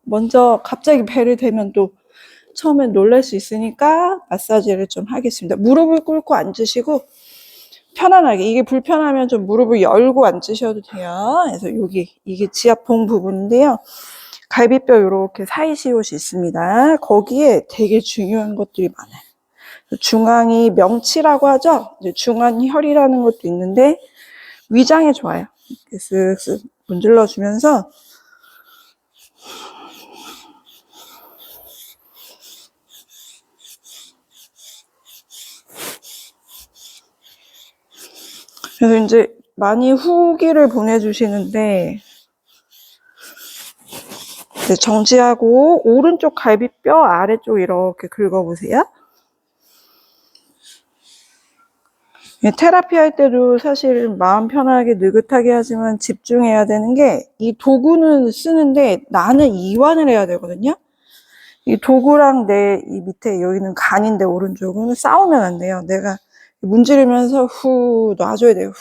먼저 갑자기 배를 대면 또 처음엔 놀랄 수 있으니까 마사지를 좀 하겠습니다. 무릎을 꿇고 앉으시고 편안하게, 이게 불편하면 좀 무릎을 열고 앉으셔도 돼요. 그래서 여기 이게 지압봉 부분인데요. 갈비뼈 이렇게 사이시옷이 있습니다. 거기에 되게 중요한 것들이 많아요. 중앙이 명치라고 하죠. 이제 중안혈이라는 것도 있는데 위장에 좋아요. 이렇게 쓱쓱 문질러 주면서 그래서 이제 많이 후기를 보내주시는데 이제 정지하고 오른쪽 갈비뼈 아래쪽 이렇게 긁어보세요. 테라피 할 때도 사실 마음 편하게 느긋하게 하지만 집중해야 되는 게 이 도구는 쓰는데 나는 이완을 해야 되거든요. 이 도구랑 내 이 밑에 여기는 간인데 오른쪽은 싸우면 안 돼요. 내가 문지르면서 후 놔줘야 돼요. 후.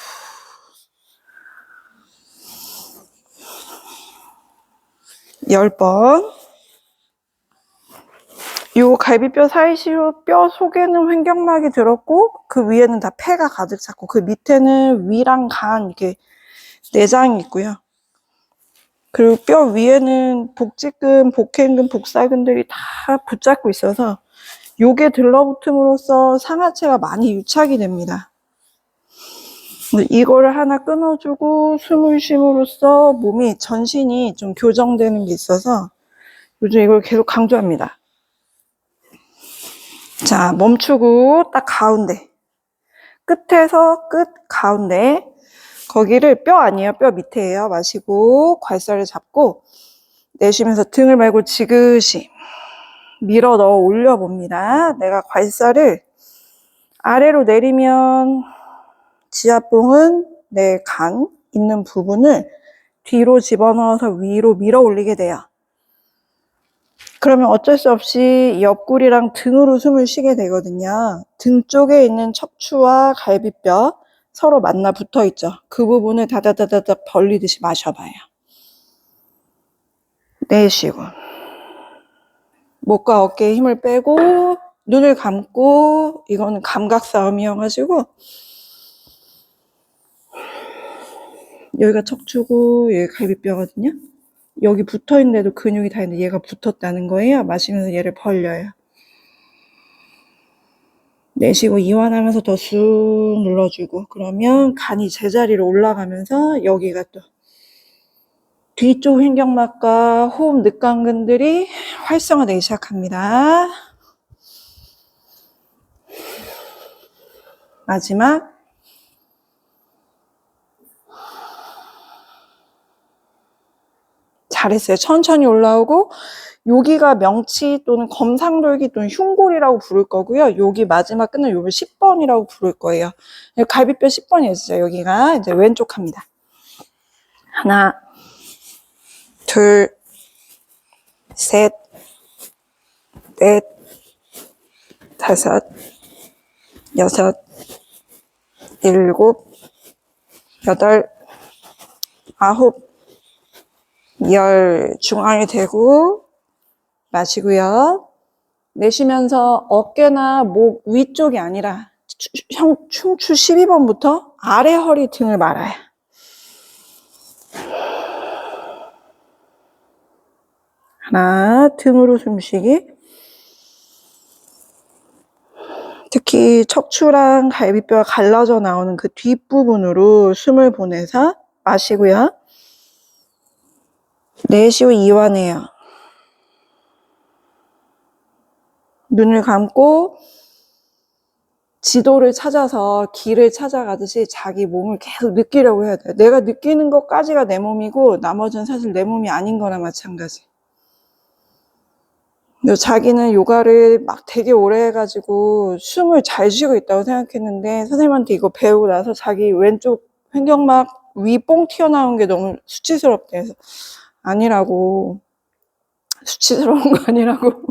10번. 요 갈비뼈 사이시로 뼈 속에는 횡격막이 들었고 그 위에는 다 폐가 가득 찼고 그 밑에는 위랑 간 이렇게 내장이 있고요. 그리고 뼈 위에는 복직근, 복행근, 복사근들이 다 붙잡고 있어서 요게 들러붙음으로써 상하체가 많이 유착이 됩니다. 이거를 하나 끊어주고 숨을 쉼으로써 몸이 전신이 좀 교정되는 게 있어서 요즘 이걸 계속 강조합니다. 자, 멈추고 딱 가운데 끝에서 끝 가운데 거기를 뼈 아니에요. 뼈 밑에예요. 마시고 괄사를 잡고 내쉬면서 등을 말고 지그시 밀어 넣어 올려봅니다. 내가 괄사를 아래로 내리면 지압봉은 내 간 있는 부분을 뒤로 집어넣어서 위로 밀어 올리게 돼요. 그러면 어쩔 수 없이 옆구리랑 등으로 숨을 쉬게 되거든요. 등 쪽에 있는 척추와 갈비뼈 서로 만나 붙어 있죠. 그 부분을 다다다다닥 벌리듯이 마셔봐요. 내쉬고 목과 어깨에 힘을 빼고 눈을 감고, 이거는 감각 싸움이어가지고 여기가 척추고 여기 갈비뼈거든요. 여기 붙어있는데도 근육이 다 있는데 얘가 붙었다는 거예요. 마시면서 얘를 벌려요. 내쉬고 이완하면서 더 쑥 눌러주고, 그러면 간이 제자리로 올라가면서 여기가 또 뒤쪽 횡격막과 호흡 늑강근들이 활성화되기 시작합니다. 마지막. 잘했어요. 천천히 올라오고, 여기가 명치 또는 검상돌기 또는 흉골이라고 부를 거고요. 여기 마지막 끝은 요걸 10번이라고 부를 거예요. 갈비뼈 10번이에요. 진짜 여기가 이제 왼쪽 합니다. 하나, 둘, 셋, 넷, 다섯, 여섯, 일곱, 여덟, 아홉, 열. 중앙에 대고 마시고요. 내쉬면서 어깨나 목 위쪽이 아니라 흉추 12번부터 아래 허리 등을 말아요. 하나, 등으로 숨쉬기. 특히 척추랑 갈비뼈가 갈라져 나오는 그 뒷부분으로 숨을 보내서 마시고요. 내쉬고 이완해요. 눈을 감고 지도를 찾아서 길을 찾아가듯이 자기 몸을 계속 느끼려고 해야 돼요. 내가 느끼는 것까지가 내 몸이고 나머지는 사실 내 몸이 아닌 거나 마찬가지. 자기는 요가를 막 되게 오래 해가지고 숨을 잘 쉬고 있다고 생각했는데 선생님한테 이거 배우고 나서 자기 왼쪽 횡격막 위 뽕 튀어나온 게 너무 수치스럽대. 그래서 아니라고, 수치스러운 거 아니라고.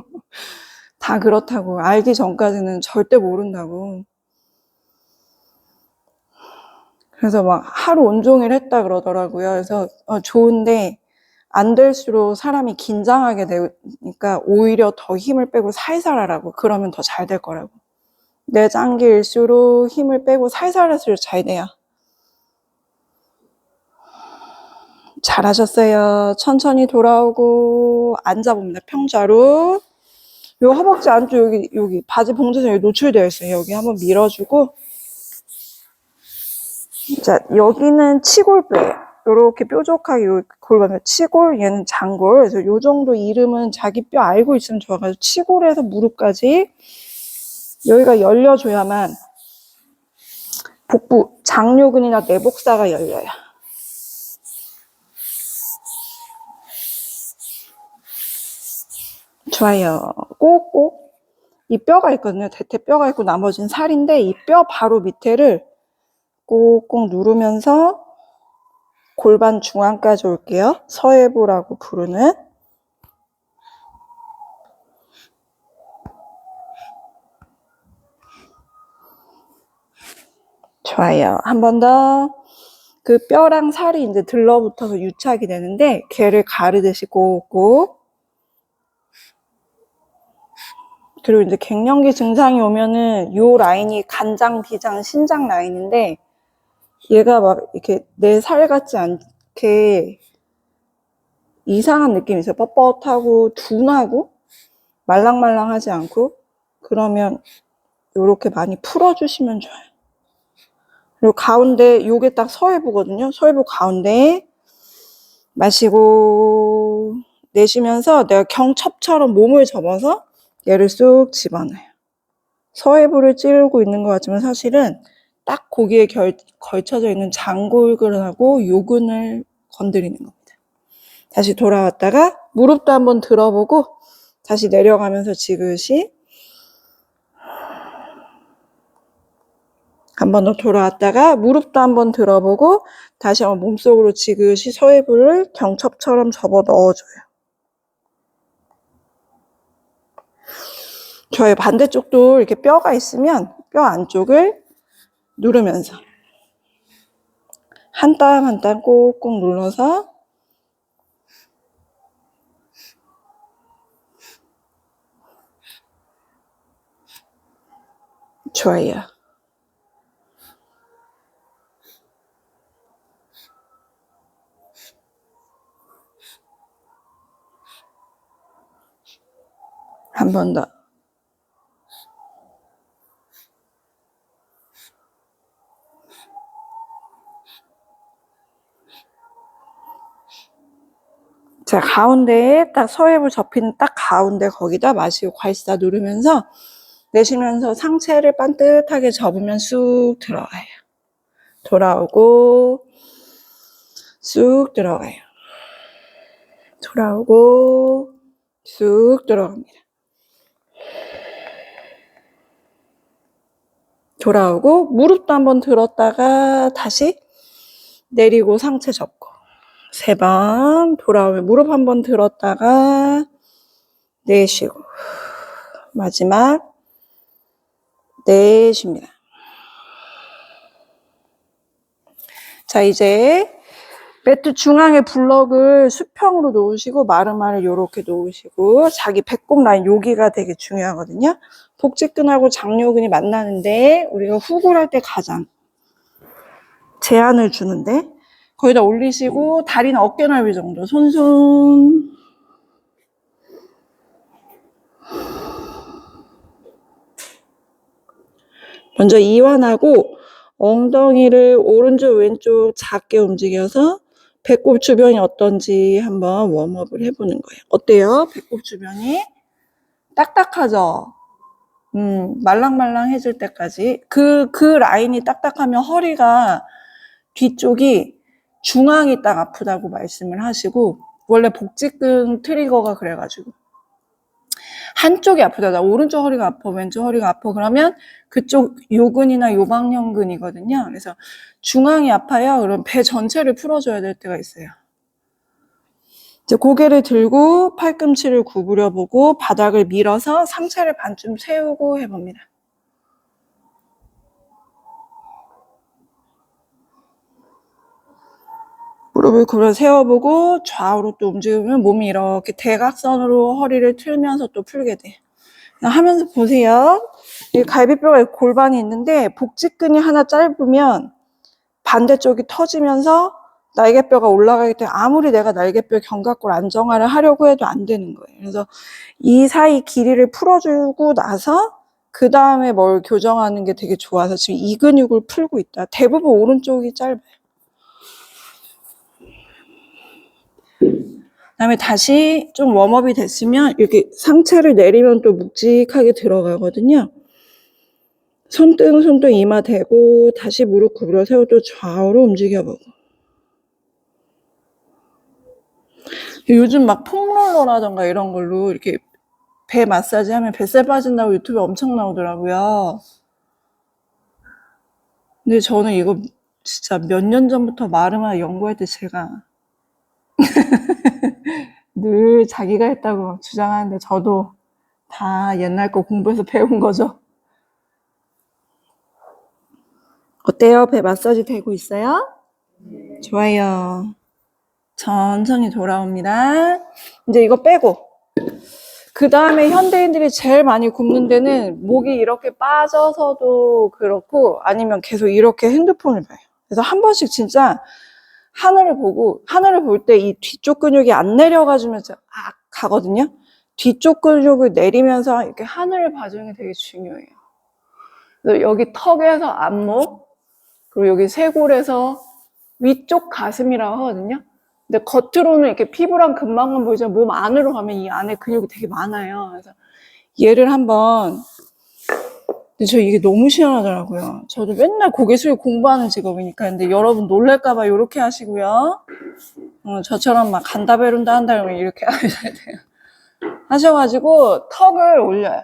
다 그렇다고. 알기 전까지는 절대 모른다고. 그래서 막 하루 온종일 했다 그러더라고요. 그래서 좋은데 안 될수록 사람이 긴장하게 되니까 오히려 더 힘을 빼고 살살 하라고. 그러면 더 잘 될 거라고. 내장기일수록 힘을 빼고 살살 할수록 잘 돼요. 잘하셨어요. 천천히 돌아오고 앉아봅니다. 평자로. 요 허벅지 안쪽 여기 바지 봉제선 여기 노출되어 있어요. 여기 한번 밀어주고. 자, 여기는 치골뼈예요. 요렇게 뾰족하게 요 골반을 치골, 얘는 장골. 그래서 요 정도 이름은 자기 뼈 알고 있으면 좋아가지고 치골에서 무릎까지 여기가 열려줘야만 복부, 장요근이나 내복사가 열려요. 좋아요. 꼭꼭 이 뼈가 있거든요. 대퇴뼈가 있고 나머지는 살인데 이 뼈 바로 밑에를 꼭꼭 누르면서 골반 중앙까지 올게요. 서해부라고 부르는. 좋아요. 한 번 더. 그 뼈랑 살이 이제 들러붙어서 유착이 되는데 걔를 가르듯이 꼭꼭. 그리고 이제 갱년기 증상이 오면은 요 라인이 간장, 비장, 신장 라인인데 얘가 막 이렇게 내 살 같지 않게 이상한 느낌이 있어요. 뻣뻣하고 둔하고 말랑말랑하지 않고. 그러면 요렇게 많이 풀어주시면 좋아요. 그리고 가운데 요게 딱 서해부거든요. 서해부 가운데 마시고 내쉬면서 내가 경첩처럼 몸을 접어서 얘를 쑥 집어넣어요. 서해부를 찌르고 있는 것 같지만 사실은 딱 거기에 걸쳐져 있는 장골근하고 요근을 건드리는 겁니다. 다시 돌아왔다가 무릎도 한번 들어보고 다시 내려가면서 지그시 한 번 더 돌아왔다가 무릎도 한번 들어보고 다시 한번 몸속으로 지그시 서해부를 경첩처럼 접어 넣어줘요. 저의 반대쪽도 이렇게 뼈가 있으면 뼈 안쪽을 누르면서 한 땀 한 땀 꼭꼭 눌러서 좋아요. 한 번 더. 자, 가운데에 딱 서해부 접히는 딱 가운데 거기다 마시고 괄사 누르면서 내쉬면서 상체를 반듯하게 접으면 쑥 들어가요. 돌아오고 쑥 들어가요. 돌아오고 쑥 들어갑니다. 돌아오고 무릎도 한번 들었다가 다시 내리고 상체 접고 3번 돌아오면 무릎 한번 들었다가 내쉬고 마지막 내쉽니다. 자, 이제 매트 중앙에 블럭을 수평으로 놓으시고 마르마를 이렇게 놓으시고 자기 배꼽 라인 여기가 되게 중요하거든요. 복직근하고 장요근이 만나는데 우리가 훅을 할 때 가장 제한을 주는데 거기다 올리시고 다리는 어깨 넓이 정도 손손 먼저 이완하고 엉덩이를 오른쪽 왼쪽 작게 움직여서 배꼽 주변이 어떤지 한번 웜업을 해보는 거예요. 어때요? 배꼽 주변이 딱딱하죠? 말랑말랑해질 때까지 그 라인이 딱딱하면 허리가 뒤쪽이 중앙이 딱 아프다고 말씀을 하시고 원래 복직근 트리거가 그래가지고 한쪽이 아프다. 나 오른쪽 허리가 아파, 왼쪽 허리가 아파. 그러면 그쪽 요근이나 요방형근이거든요. 그래서 중앙이 아파요. 그럼 배 전체를 풀어줘야 될 때가 있어요. 이제 고개를 들고 팔꿈치를 구부려 보고 바닥을 밀어서 상체를 반쯤 세우고 해봅니다. 무릎을 굽혀 세워보고 좌우로 또 움직이면 몸이 이렇게 대각선으로 허리를 틀면서 또 풀게 돼. 하면서 보세요. 이 갈비뼈가 골반이 있는데 복직근이 하나 짧으면 반대쪽이 터지면서 날개뼈가 올라가기 때문에 아무리 내가 날개뼈 견갑골 안정화를 하려고 해도 안 되는 거예요. 그래서 이 사이 길이를 풀어주고 나서 그 다음에 뭘 교정하는 게 되게 좋아서 지금 이 근육을 풀고 있다. 대부분 오른쪽이 짧아요. 그다음에 다시 좀 웜업이 됐으면 이렇게 상체를 내리면 또 묵직하게 들어가거든요. 손등 이마 대고 다시 무릎 구부려 세우고 또 좌우로 움직여보고. 요즘 막 폼롤러라던가 이런 걸로 이렇게 배 마사지 하면 뱃살 빠진다고 유튜브에 엄청 나오더라고요. 근데 저는 이거 진짜 몇 년 전부터 마르마 연구할 때 제가 늘 자기가 했다고 주장하는데 저도 다 옛날 거 공부해서 배운 거죠. 어때요? 배 마사지 되고 있어요? 좋아요. 천천히 돌아옵니다. 이제 이거 빼고 그 다음에 현대인들이 제일 많이 굽는 데는 목이 이렇게 빠져서도 그렇고 아니면 계속 이렇게 핸드폰을 봐요. 그래서 한 번씩 진짜 하늘을 보고 하늘을 볼 때 이 뒤쪽 근육이 안 내려가주면서 가거든요. 뒤쪽 근육을 내리면서 이렇게 하늘을 봐주는 게 되게 중요해요. 그래서 여기 턱에서 안목 그리고 여기 쇄골에서 위쪽 가슴이라고 하거든요. 근데 겉으로는 이렇게 피부랑 금방만 보이지만 몸 안으로 가면 이 안에 근육이 되게 많아요. 그래서 얘를 한번 근데 저 이게 너무 시원하더라고요. 저도 맨날 고개 숙이고 공부하는 직업이니까. 근데 여러분 놀랄까봐 이렇게 하시고요. 저처럼 막 간다 베른다 한다 그러면 이렇게 하셔야 돼요. 하셔가지고 턱을 올려요.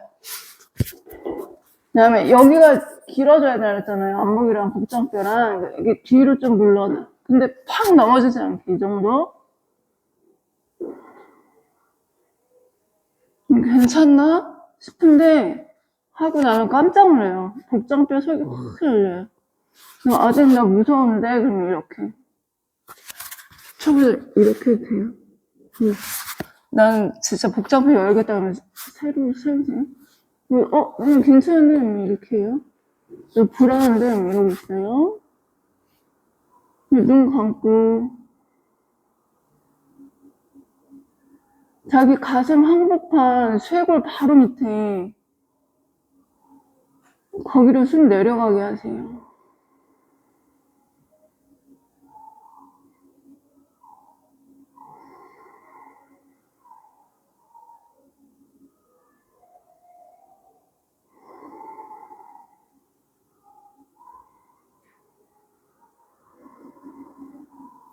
그 다음에 여기가 길어져야 된다 그랬잖아요. 안목이랑 복장뼈랑 이게 뒤로 좀 물러나. 근데 팍 넘어지지 않게 이 정도. 괜찮나 싶은데 하고 나면 깜짝 놀라요. 복장뼈 속이 확 열려요. 아직 나 무서운데 그럼 이렇게 처음에 이렇게 돼요. 나는 진짜 복장표 열겠다 그러면 새로 세우지. 괜찮은데 이렇게 해요. 불안한데 이러고 있어요. 눈 감고 자기 가슴 항복판 쇄골 바로 밑에 거기로 숨 내려가게 하세요.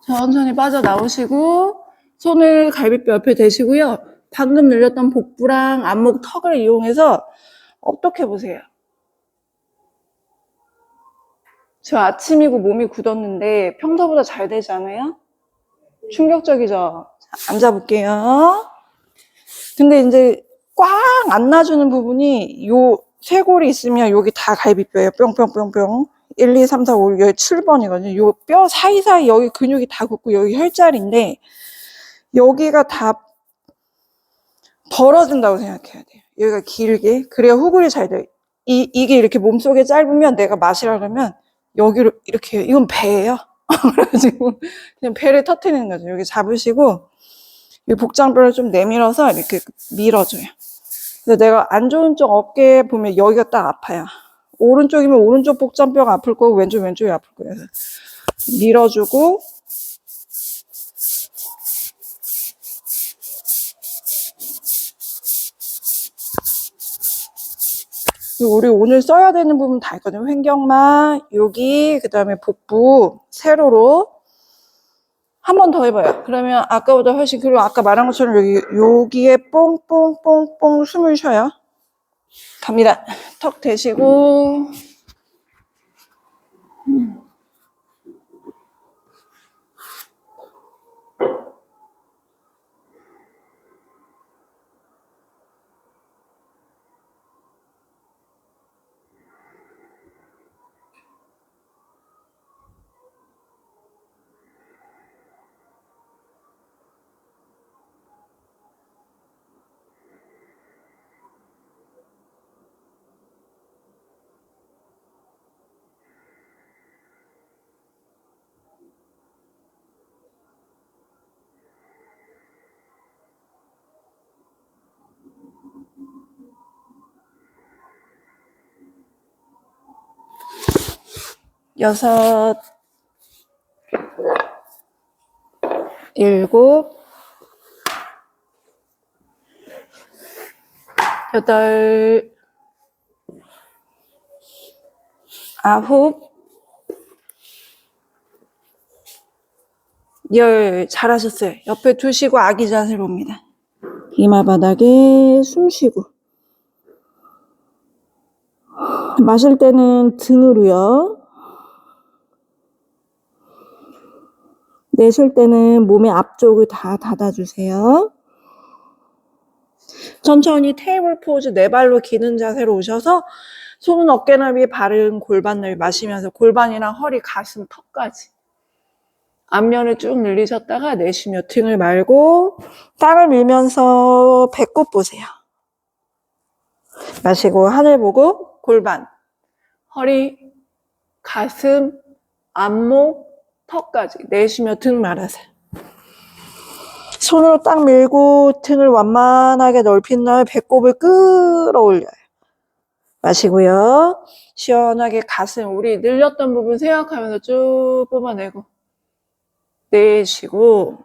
천천히 빠져나오시고 손을 갈비뼈 옆에 대시고요. 방금 늘렸던 복부랑 안목 턱을 이용해서 어떻게 보세요? 저 아침이고 몸이 굳었는데 평소보다 잘 되지 않아요? 충격적이죠? 앉아볼게요. 근데 이제 꽉 안 놔주는 부분이 요 쇄골이 있으면 여기 다 갈비뼈예요. 뿅뿅뿅뿅. 1, 2, 3, 4, 5, 여기 7번이거든요. 요 뼈 사이사이 여기 근육이 다 굽고 여기 혈자리인데 여기가 다 벌어진다고 생각해야 돼요. 여기가 길게. 그래야 후굴이 잘 돼요. 이게 이렇게 몸속에 짧으면 내가 마시라 그러면 여기로 이렇게 해요. 이건 배예요. 그래가지고 그냥 배를 터트리는 거죠. 여기 잡으시고 이 복장뼈를 좀 내밀어서 이렇게 밀어줘요. 근데 내가 안 좋은 쪽 어깨에 보면 여기가 딱 아파요. 오른쪽이면 오른쪽 복장뼈가 아플 거고 왼쪽이 아플 거예요. 그래서 밀어주고 우리 오늘 써야 되는 부분 다 있거든요. 횡격막, 여기, 그 다음에 복부, 세로로 한 번 더 해봐요. 그러면 아까보다 훨씬 그리고 아까 말한 것처럼 여기에 뽕뽕뽕뽕 숨을 쉬어요. 갑니다. 턱 대시고 여섯, 일곱, 여덟, 아홉, 열. 잘하셨어요. 옆에 두시고 아기 자세로 옵니다. 이마 바닥에 숨 쉬고. 마실 때는 등으로요. 내쉴 때는 몸의 앞쪽을 다 닫아주세요. 천천히 테이블 포즈 네 발로 기는 자세로 오셔서 손은 어깨나비, 발은 골반을 마시면서 골반이랑 허리, 가슴, 턱까지 앞면을 쭉 늘리셨다가 내쉬며 등을 말고 땅을 밀면서 배꼽 보세요. 마시고 하늘 보고 골반, 허리, 가슴, 안목, 턱까지 내쉬며 등 말아세요. 손으로 딱 밀고 등을 완만하게 넓힌 다음에 배꼽을 끌어올려요. 마시고요. 시원하게 가슴, 우리 늘렸던 부분 생각하면서 쭉 뽑아내고 내쉬고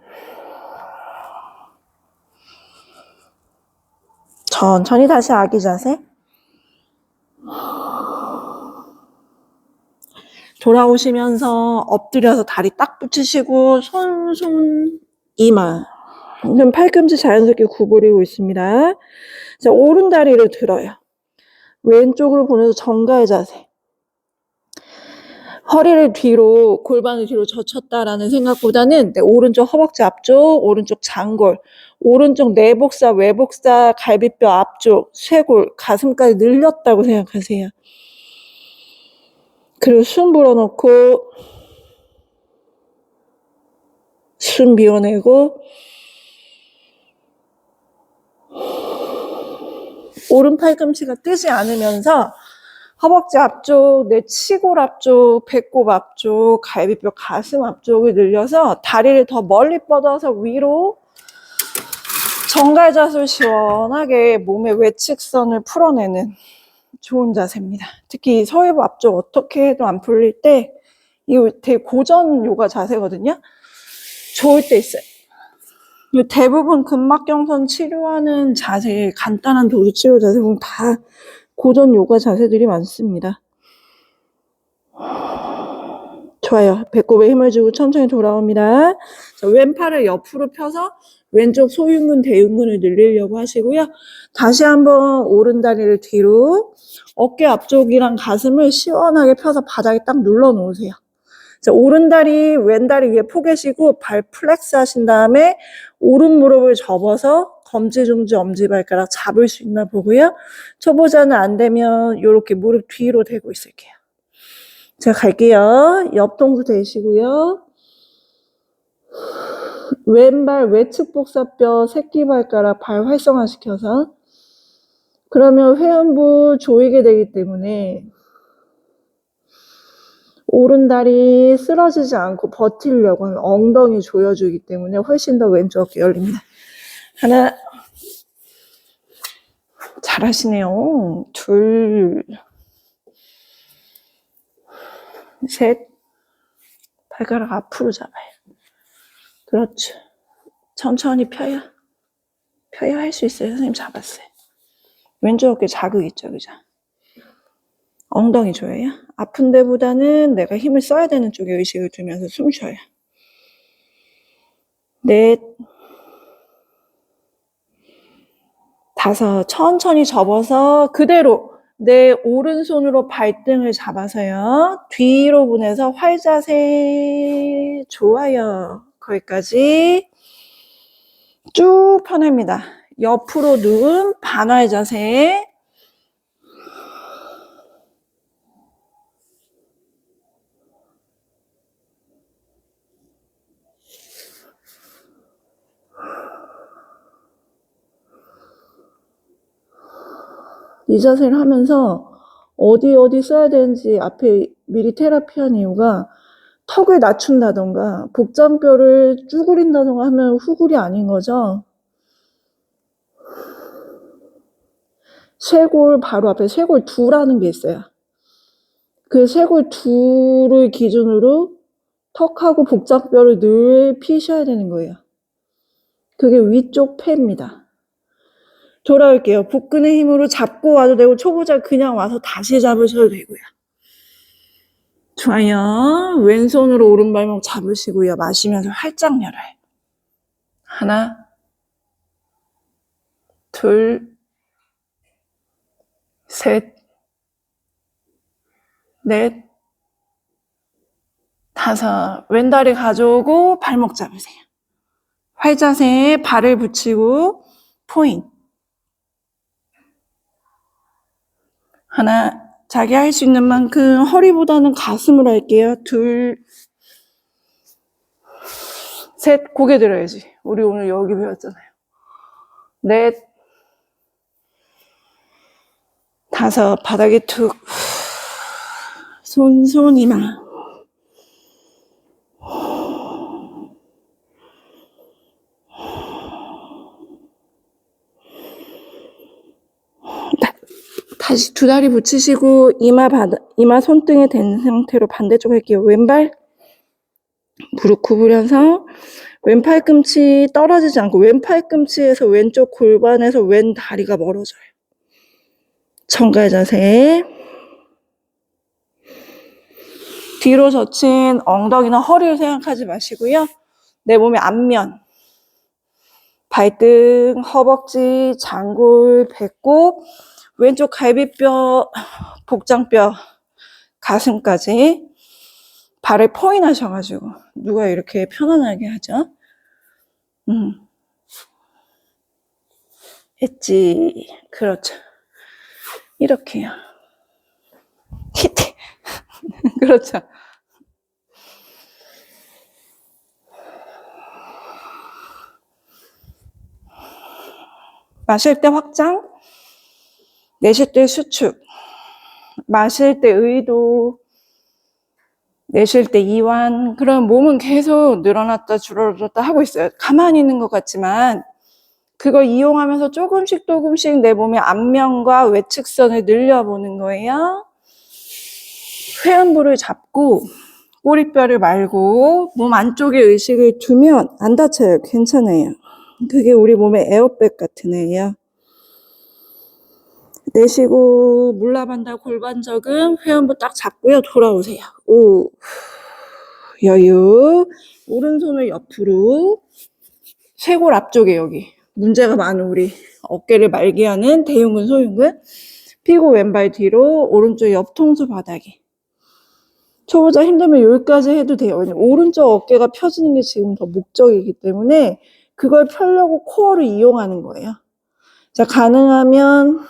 천천히 다시 아기 자세. 돌아오시면서 엎드려서 다리 딱 붙이시고 손, 이마. 팔꿈치 자연스럽게 구부리고 있습니다. 자, 오른 다리를 들어요. 왼쪽으로 보내서 정가의 자세. 허리를 뒤로, 골반을 뒤로 젖혔다라는 생각보다는 내 오른쪽 허벅지 앞쪽, 오른쪽 장골, 오른쪽 내복사, 외복사, 갈비뼈 앞쪽, 쇄골, 가슴까지 늘렸다고 생각하세요. 그리고 숨 불어넣고 숨 비워내고 오른 팔꿈치가 뜨지 않으면서 허벅지 앞쪽, 내 치골 앞쪽, 배꼽 앞쪽, 갈비뼈 가슴 앞쪽을 늘려서 다리를 더 멀리 뻗어서 위로 정갈 자세로 시원하게 몸의 외측선을 풀어내는 좋은 자세입니다. 특히 서해부 앞쪽 어떻게 해도 안 풀릴 때 이거 되게 고전 요가 자세거든요. 좋을 때 있어요. 대부분 근막경선 치료하는 자세, 간단한 도수 치료 자세 보면 다 고전 요가 자세들이 많습니다. 좋아요. 배꼽에 힘을 주고 천천히 돌아옵니다. 자, 왼팔을 옆으로 펴서 왼쪽 소흉근, 대흉근을 늘리려고 하시고요. 다시 한번 오른 다리를 뒤로 어깨 앞쪽이랑 가슴을 시원하게 펴서 바닥에 딱 눌러 놓으세요. 자, 오른 다리, 왼 다리 위에 포개시고 발 플렉스 하신 다음에 오른 무릎을 접어서 검지, 중지, 엄지발가락 잡을 수 있나 보고요. 초보자는 안 되면 이렇게 무릎 뒤로 대고 있을게요. 자, 갈게요. 옆동수 대시고요. 왼발 외측 복사뼈 새끼발가락 발 활성화시켜서 그러면 회음부 조이게 되기 때문에 오른 다리 쓰러지지 않고 버티려고 하면 엉덩이 조여주기 때문에 훨씬 더 왼쪽 어깨 열립니다. 하나, 잘하시네요. 둘, 셋, 발가락 앞으로 잡아요. 그렇죠. 천천히 펴야 할 수 있어요. 선생님 잡았어요. 왼쪽 어깨 자극 있죠, 그죠? 엉덩이 조여요. 아픈 데보다는 내가 힘을 써야 되는 쪽에 의식을 두면서 숨 쉬어요. 넷, 다섯, 천천히 접어서 그대로 내 오른손으로 발등을 잡아서요. 뒤로 보내서 활자세. 좋아요. 거기까지 쭉 펴냅니다. 옆으로 누운 반활 자세. 이 자세를 하면서 어디 써야 되는지 앞에 미리 테라피한 이유가 턱을 낮춘다던가 복장뼈를 쭈그린다던가 하면 후굴이 아닌 거죠. 쇄골 바로 앞에 쇄골 두라는 게 있어요. 그 쇄골 둘을 기준으로 턱하고 복장뼈를 늘 피셔야 되는 거예요. 그게 위쪽 폐입니다. 돌아올게요. 복근의 힘으로 잡고 와도 되고 초보자 그냥 와서 다시 잡으셔도 되고요. 좋아요. 왼손으로 오른발목 잡으시고요. 마시면서 활짝 열어요. 하나, 둘, 셋, 넷, 다섯. 왼다리 가져오고 발목 잡으세요. 활자세에 발을 붙이고 포인. 하나, 자기 할 수 있는 만큼 허리보다는 가슴으로 할게요. 둘, 셋, 고개 들어야지. 우리 오늘 여기 배웠잖아요. 넷, 다섯, 바닥에 툭. 손, 이마. 다시 두 다리 붙이시고 이마 손등에 댄 상태로 반대쪽 할게요. 왼발 무릎 구부려서 왼팔꿈치 떨어지지 않고 왼팔 꿈치에서 왼쪽 골반에서 왼 다리가 멀어져요. 정갈 자세. 뒤로 젖힌 엉덩이나 허리를 생각하지 마시고요. 내 몸의 앞면, 발등, 허벅지, 장골, 배꼽, 왼쪽 갈비뼈, 복장뼈, 가슴까지 발을 포인하셔가지고 누가 이렇게 편안하게 하죠? 했지. 그렇죠. 이렇게요. 히트. 그렇죠. 마실 때 확장, 내쉴 때 수축, 마실 때 의도, 내쉴 때 이완. 그럼 몸은 계속 늘어났다 줄어들었다 하고 있어요. 가만히 있는 것 같지만 그걸 이용하면서 조금씩 내 몸의 앞면과 외측선을 늘려보는 거예요. 회음부를 잡고 꼬리뼈를 말고 몸 안쪽에 의식을 두면 안 다쳐요. 괜찮아요. 그게 우리 몸의 에어백 같은 애예요. 내쉬고 물라반다 골반 저금 회음부 딱 잡고요. 돌아오세요. 오, 여유. 오른손을 옆으로 쇄골 앞쪽에 여기 문제가 많은 우리 어깨를 말게 하는 대흉근 소흉근 피고 왼발 뒤로 오른쪽 옆통수 바닥에. 초보자 힘들면 여기까지 해도 돼요. 왜냐면 오른쪽 어깨가 펴지는 게 지금 더 목적이기 때문에 그걸 펴려고 코어를 이용하는 거예요. 자, 가능하면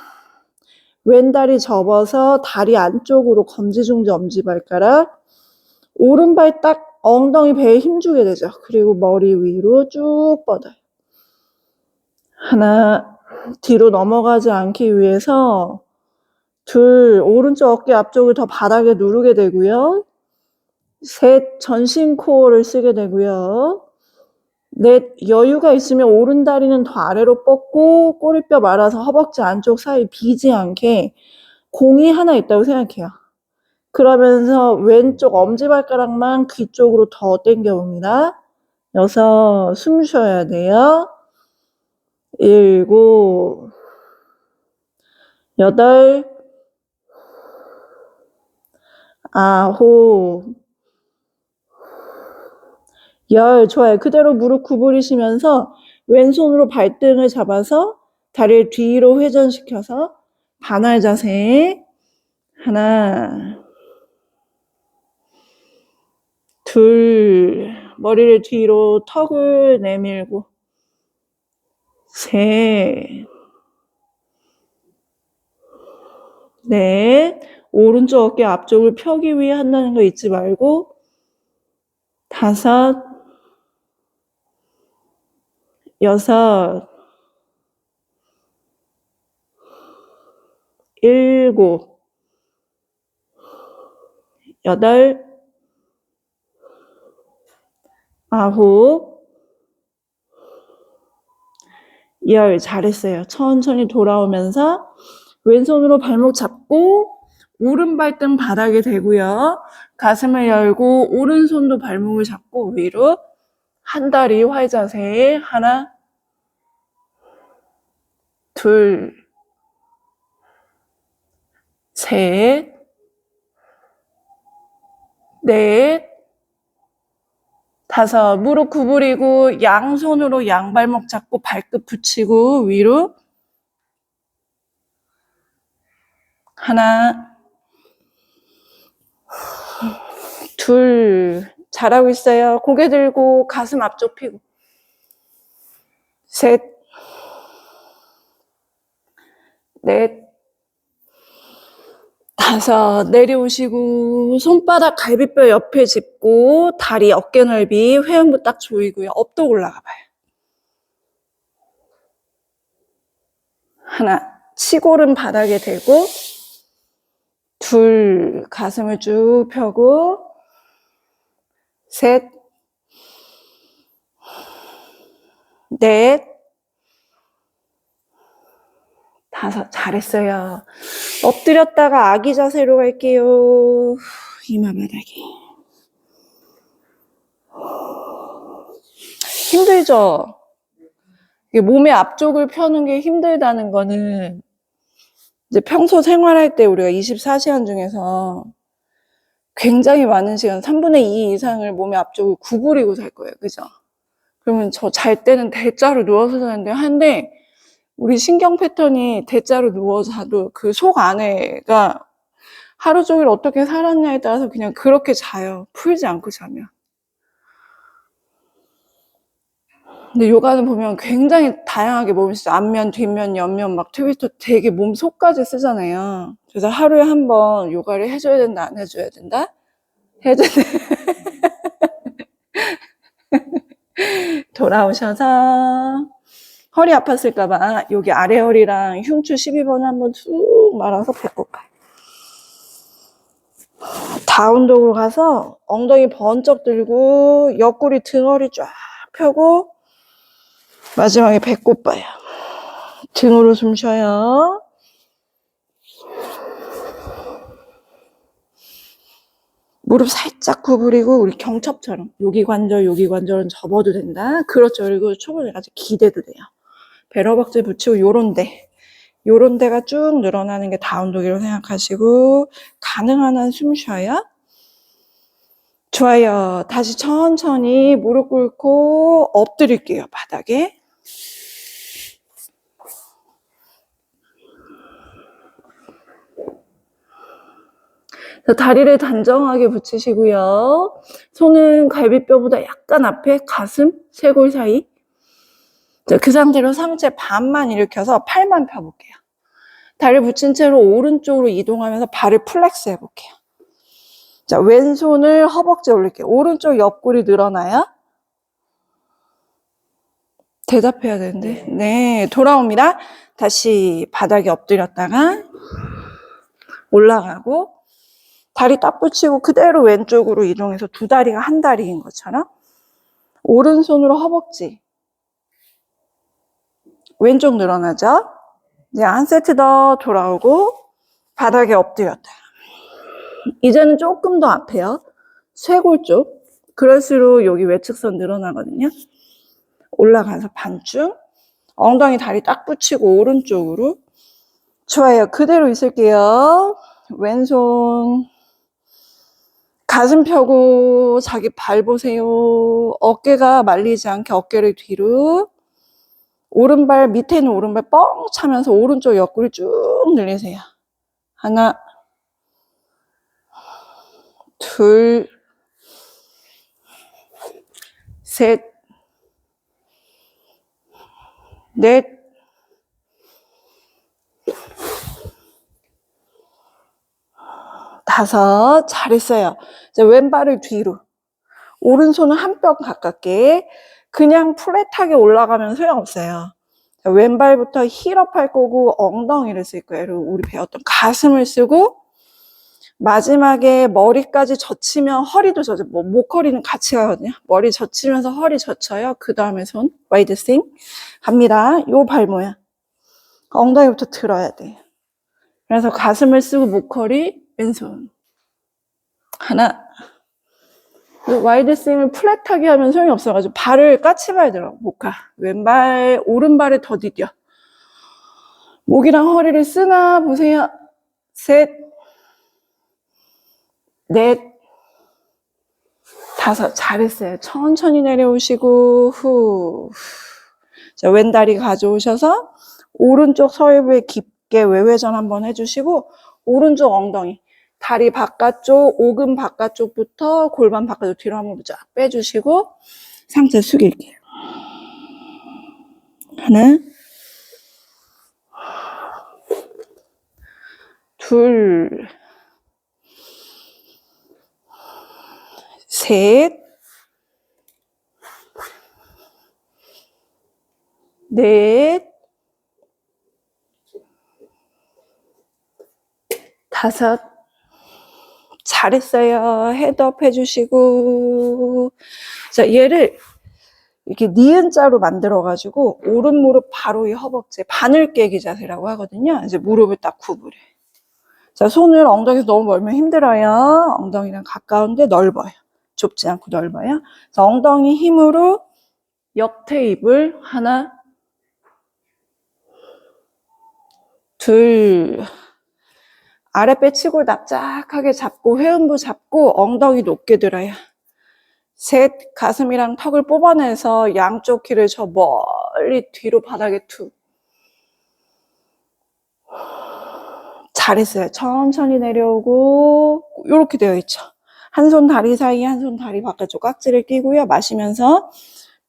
왼다리 접어서 다리 안쪽으로 검지중지 엄지발가락, 오른발 딱 엉덩이 배에 힘주게 되죠. 그리고 머리 위로 쭉 뻗어요. 하나, 뒤로 넘어가지 않기 위해서 둘, 오른쪽 어깨 앞쪽을 더 바닥에 누르게 되고요. 셋, 전신 코어를 쓰게 되고요. 넷, 여유가 있으면 오른다리는 더 아래로 뻗고 꼬리뼈 말아서 허벅지 안쪽 사이 비지 않게 공이 하나 있다고 생각해요. 그러면서 왼쪽 엄지발가락만 귀 쪽으로 더 당겨봅니다. 여섯, 숨 쉬어야 돼요. 일곱, 여덟, 아홉, 열. 좋아요. 그대로 무릎 구부리시면서 왼손으로 발등을 잡아서 다리를 뒤로 회전시켜서 반월 자세. 하나, 둘, 머리를 뒤로 턱을 내밀고 셋, 넷, 오른쪽 어깨 앞쪽을 펴기 위해 한다는 거 잊지 말고 다섯, 여섯, 일곱, 여덟, 아홉, 열. 잘했어요. 천천히 돌아오면서 왼손으로 발목 잡고 오른발등 바닥에 대고요. 가슴을 열고 오른손도 발목을 잡고 위로 한 다리 활자세. 하나, 둘, 셋, 넷, 다섯. 무릎 구부리고 양손으로 양발목 잡고 발끝 붙이고 위로 하나, 둘. 잘하고 있어요. 고개 들고 가슴 앞쪽 펴고 셋, 넷, 다섯. 내려오시고 손바닥 갈비뼈 옆에 짚고 다리 어깨 넓이 회음부 딱 조이고요. 업도 올라가 봐요. 하나, 치골은 바닥에 대고 둘, 가슴을 쭉 펴고 셋, 넷, 다섯. 잘했어요. 엎드렸다가 아기 자세로 갈게요. 이마 바닥에. 힘들죠? 이게 몸의 앞쪽을 펴는 게 힘들다는 거는 이제 평소 생활할 때 우리가 24시간 중에서 굉장히 많은 시간, 3분의 2 이상을 몸의 앞쪽을 구부리고 살 거예요. 그죠? 그러면 저 잘 때는 대자로 누워서 자는데 한데 우리 신경 패턴이 대자로 누워서 자도 그 속 안에가 하루 종일 어떻게 살았냐에 따라서 그냥 그렇게 자요. 풀지 않고 자면. 근데 요가는 보면 굉장히 다양하게 몸을 쓰죠. 앞면, 뒷면, 옆면 막 트위스터 되게 몸 속까지 쓰잖아요. 그래서 하루에 한 번 요가를 해줘야 된다, 안 해줘야 된다? 해줘야 된다. 돌아오셔서 허리 아팠을까봐 여기 아래 허리랑 흉추 12번 한번 쭉 말아서 배꼽 가요. 다운독으로 가서 엉덩이 번쩍 들고 옆구리 등허리 쫙 펴고 마지막에 배꼽 봐요. 등으로 숨 쉬어요. 무릎 살짝 구부리고 우리 경첩처럼 여기 관절은 접어도 된다. 그렇죠. 그리고 초반에 아주 기대도 돼요. 배러박질 붙이고 요런 데가 쭉 늘어나는 게 다운독이라고 생각하시고 가능한 한 숨 쉬어요. 좋아요. 다시 천천히 무릎 꿇고 엎드릴게요. 바닥에. 다리를 단정하게 붙이시고요. 손은 갈비뼈보다 약간 앞에 가슴, 쇄골 사이. 그 상태로 상체 반만 일으켜서 팔만 펴볼게요. 다리 붙인 채로 오른쪽으로 이동하면서 발을 플렉스 해볼게요. 자, 왼손을 허벅지에 올릴게요. 오른쪽 옆구리 늘어나요? 대답해야 되는데. 네, 돌아옵니다. 다시 바닥에 엎드렸다가 올라가고 다리 딱 붙이고 그대로 왼쪽으로 이동해서 두 다리가 한 다리인 것처럼 오른손으로 허벅지 왼쪽 늘어나죠? 이제 한 세트 더 돌아오고 바닥에 엎드렸다. 이제는 조금 더 앞에요. 쇄골 쪽. 그럴수록 여기 외측선 늘어나거든요. 올라가서 반쯤 엉덩이 다리 딱 붙이고 오른쪽으로. 좋아요. 그대로 있을게요. 왼손 가슴 펴고 자기 발 보세요. 어깨가 말리지 않게 어깨를 뒤로. 오른발 밑에 있는 오른발 뻥 차면서 오른쪽 옆구리 쭉 늘리세요. 하나, 둘, 셋, 넷, 다섯. 잘했어요. 이제 왼발을 뒤로. 오른손은 한 뼘 가깝게. 그냥 플랫하게 올라가면 소용없어요. 자, 왼발부터 힐업 할 거고 엉덩이를 쓸 거예요. 그리고 우리 배웠던 가슴을 쓰고 마지막에 머리까지 젖히면 허리도 젖어요. 목허리는 같이 가거든요. 머리 젖히면서 허리 젖혀요. 그 다음에 손 와이드 스윙 합니다. 요 발 모양 엉덩이부터 들어야 돼요. 그래서 가슴을 쓰고 목허리 왼손. 하나. 와이드 스윙을 플랫하게 하면 소용이 없어가지고 발을 까치봐야 들어. 못 가. 왼발, 오른발에 더 디뎌. 목이랑 허리를 쓰나 보세요. 셋, 넷, 다섯. 잘했어요. 천천히 내려오시고 후. 자, 왼다리 가져오셔서 오른쪽 서해부에 깊게 외회전 한번 해주시고 오른쪽 엉덩이. 다리 바깥쪽, 오금 바깥쪽부터 골반 바깥쪽 뒤로 한번 쫙 빼주시고 상체 숙일게요. 하나, 둘, 셋, 넷, 다섯. 잘했어요. 헤드업 해주시고. 자, 얘를 이렇게 니은 자로 만들어가지고 오른 무릎 바로 이 허벅지에 바늘 깨기 자세라고 하거든요. 이제 무릎을 딱 구부려. 자, 손을 엉덩이에서 너무 멀면 힘들어요. 엉덩이랑 가까운데 넓어요. 좁지 않고 넓어요. 자, 엉덩이 힘으로 옆테이블 하나, 둘, 아랫배 치골 납작하게 잡고 회음부 잡고 엉덩이 높게 들어요. 셋, 가슴이랑 턱을 뽑아내서 양쪽 키를 저 멀리 뒤로 바닥에 툭. 잘했어요. 천천히 내려오고 이렇게 되어 있죠. 한 손 다리 사이, 한 손 다리 바깥쪽 깍지를 끼고요. 마시면서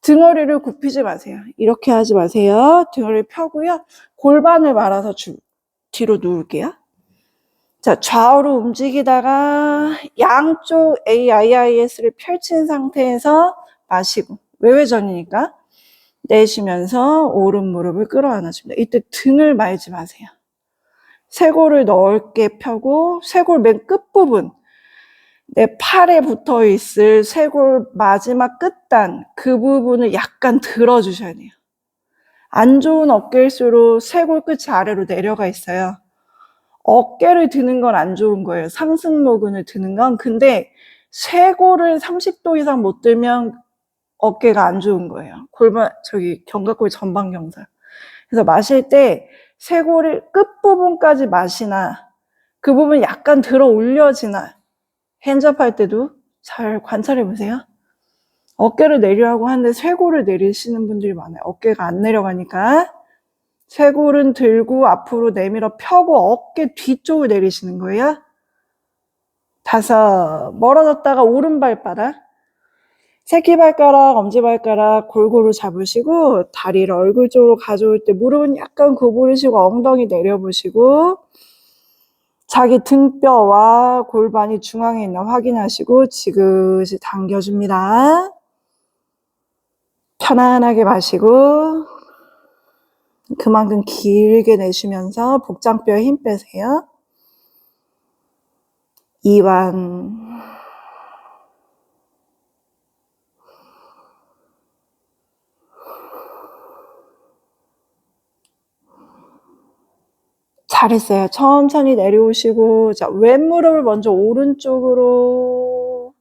등허리를 굽히지 마세요. 이렇게 하지 마세요. 등허리를 펴고요. 골반을 말아서 뒤로 누울게요. 자, 좌우로 움직이다가 양쪽 AIIS를 펼친 상태에서 마시고 외회전이니까 내쉬면서 오른 무릎을 끌어안아줍니다. 이때 등을 말지 마세요. 쇄골을 넓게 펴고 쇄골 맨 끝부분 내 팔에 붙어 있을 쇄골 마지막 끝단 그 부분을 약간 들어주셔야 돼요. 안 좋은 어깨일수록 쇄골 끝이 아래로 내려가 있어요. 어깨를 드는 건 안 좋은 거예요. 상승모근을 드는 건. 근데 쇄골을 30도 이상 못 들면 어깨가 안 좋은 거예요. 골반, 견갑골 전방경사. 그래서 마실 때 쇄골의 끝부분까지 마시나 그 부분 약간 들어 올려지나 핸즈업 할 때도 잘 관찰해 보세요. 어깨를 내리라고 하는데 쇄골을 내리시는 분들이 많아요. 어깨가 안 내려가니까. 쇄골은 들고 앞으로 내밀어 펴고 어깨 뒤쪽을 내리시는 거예요. 다섯, 멀어졌다가 오른발바닥. 새끼발가락, 엄지발가락 골고루 잡으시고 다리를 얼굴 쪽으로 가져올 때 무릎은 약간 구부리시고 엉덩이 내려보시고 자기 등뼈와 골반이 중앙에 있나 확인하시고 지그시 당겨줍니다. 편안하게 마시고 그만큼 길게 내쉬면서 복장뼈에 힘 빼세요. 이완. 잘했어요. 천천히 내려오시고 자, 왼무릎을 먼저 오른쪽으로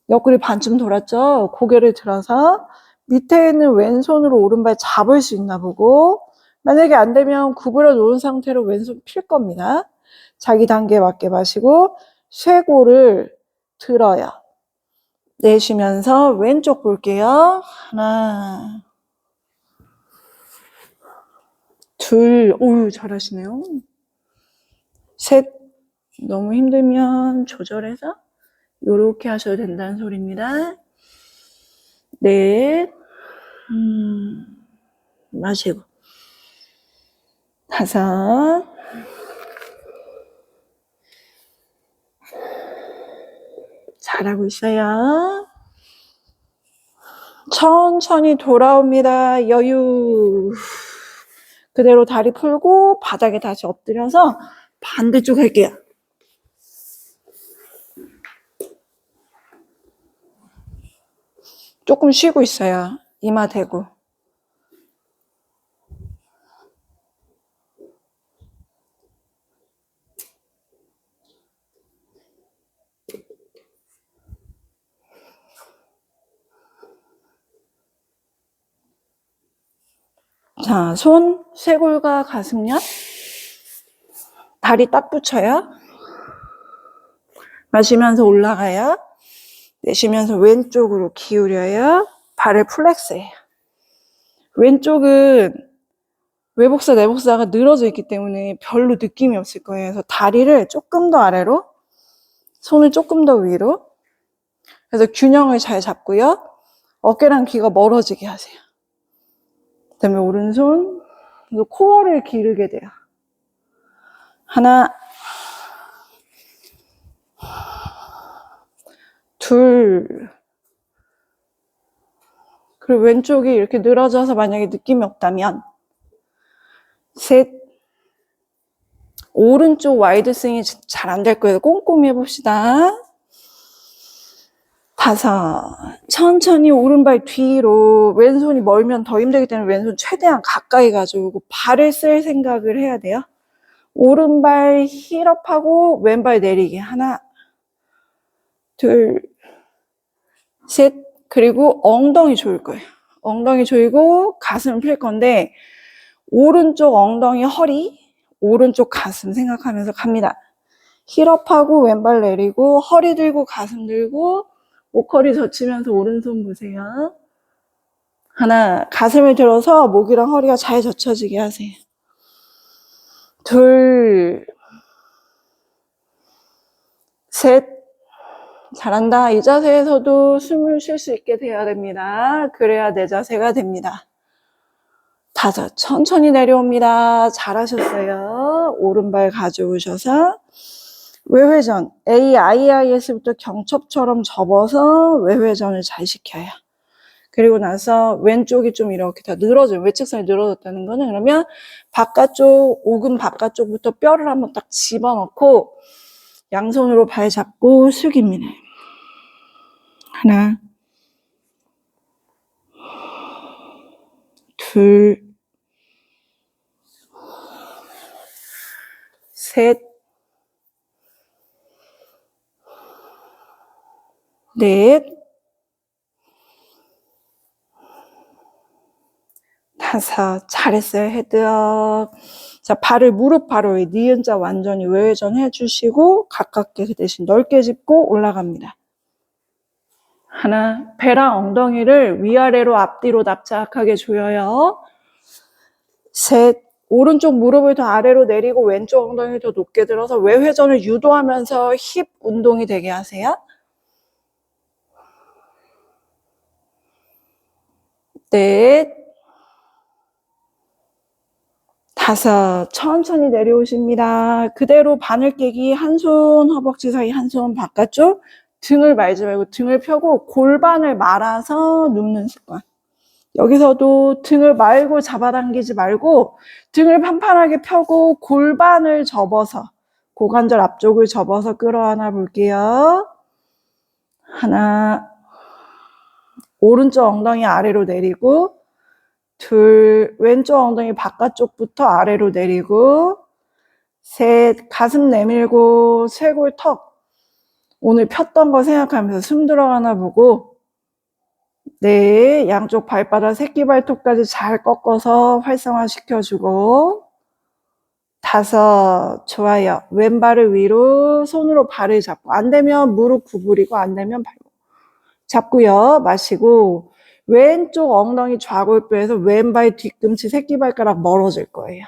옆구리 반쯤 돌았죠? 고개를 들어서 밑에 있는 왼손으로 오른발 잡을 수 있나 보고 만약에 안 되면 구부려 놓은 상태로 왼손 필 겁니다. 자기 단계에 맞게 마시고 쇄골을 들어요. 내쉬면서 왼쪽 볼게요. 하나, 둘, 오유 잘하시네요. 셋, 너무 힘들면 조절해서 요렇게 하셔도 된다는 소리입니다. 넷, 마시고 다섯, 잘하고 있어요. 천천히 돌아옵니다. 여유. 그대로 다리 풀고 바닥에 다시 엎드려서 반대쪽 할게요. 조금 쉬고 있어요. 이마 대고. 자, 손, 쇄골과 가슴 옆. 다리 딱 붙여요. 마시면서 올라가요. 내쉬면서 왼쪽으로 기울여요. 발을 플렉스해요. 왼쪽은 외복사, 내복사가 늘어져 있기 때문에 별로 느낌이 없을 거예요. 그래서 다리를 조금 더 아래로, 손을 조금 더 위로. 그래서 균형을 잘 잡고요. 어깨랑 귀가 멀어지게 하세요. 그 다음에 오른손, 코어를 기르게 돼요. 하나, 둘, 그리고 왼쪽이 이렇게 늘어져서 만약에 느낌이 없다면 셋, 오른쪽 와이드 스윙이 잘 안 될 거예요. 꼼꼼히 해봅시다. 다섯, 천천히 오른발 뒤로. 왼손이 멀면 더 힘들기 때문에 왼손 최대한 가까이 가지고 발을 쓸 생각을 해야 돼요. 오른발 힐업하고 왼발 내리기. 하나, 둘, 셋. 그리고 엉덩이 조일 거예요. 엉덩이 조이고 가슴을 펼 건데 오른쪽 엉덩이 허리, 오른쪽 가슴 생각하면서 갑니다. 힐업하고 왼발 내리고 허리 들고 가슴 들고 목허리 젖히면서 오른손 보세요. 하나, 가슴을 들어서 목이랑 허리가 잘 젖혀지게 하세요. 둘, 셋, 잘한다. 이 자세에서도 숨을 쉴 수 있게 돼야 됩니다. 그래야 내 자세가 됩니다. 다섯, 천천히 내려옵니다. 잘하셨어요. 오른발 가져오셔서 외회전, AIIS부터 경첩처럼 접어서 외회전을 잘 시켜요. 그리고 나서 왼쪽이 좀 이렇게 다 늘어져요. 외측선이 늘어졌다는 거는 그러면 바깥쪽, 오금 바깥쪽부터 뼈를 한번 딱 집어넣고 양손으로 발 잡고 숙입니다. 하나, 둘, 셋, 넷, 다섯. 잘했어요. 헤드업. 자, 발을 무릎 바로 위, 니은자 완전히 외회전 해주시고 가깝게 그 대신 넓게 짚고 올라갑니다. 하나, 배랑 엉덩이를 위아래로 앞뒤로 납작하게 조여요. 셋, 오른쪽 무릎을 더 아래로 내리고 왼쪽 엉덩이를 더 높게 들어서 외회전을 유도하면서 힙 운동이 되게 하세요. 넷, 다섯, 천천히 내려오십니다. 그대로 바늘 깨기, 한 손 허벅지 사이, 한 손 바깥쪽. 등을 말지 말고 등을 펴고 골반을 말아서 눕는 습관. 여기서도 등을 말고 잡아당기지 말고 등을 판판하게 펴고 골반을 접어서 고관절 앞쪽을 접어서 끌어안아 볼게요. 하나, 오른쪽 엉덩이 아래로 내리고 둘, 왼쪽 엉덩이 바깥쪽부터 아래로 내리고 셋, 가슴 내밀고 쇄골 턱 오늘 폈던 거 생각하면서 숨 들어가나 보고 네, 양쪽 발바닥 새끼발톱까지 잘 꺾어서 활성화 시켜주고 다섯, 좋아요. 왼발을 위로 손으로 발을 잡고 안 되면 무릎 구부리고 안 되면 발 잡고요. 마시고 왼쪽 엉덩이 좌골뼈에서 왼발 뒤꿈치 새끼발가락 멀어질 거예요.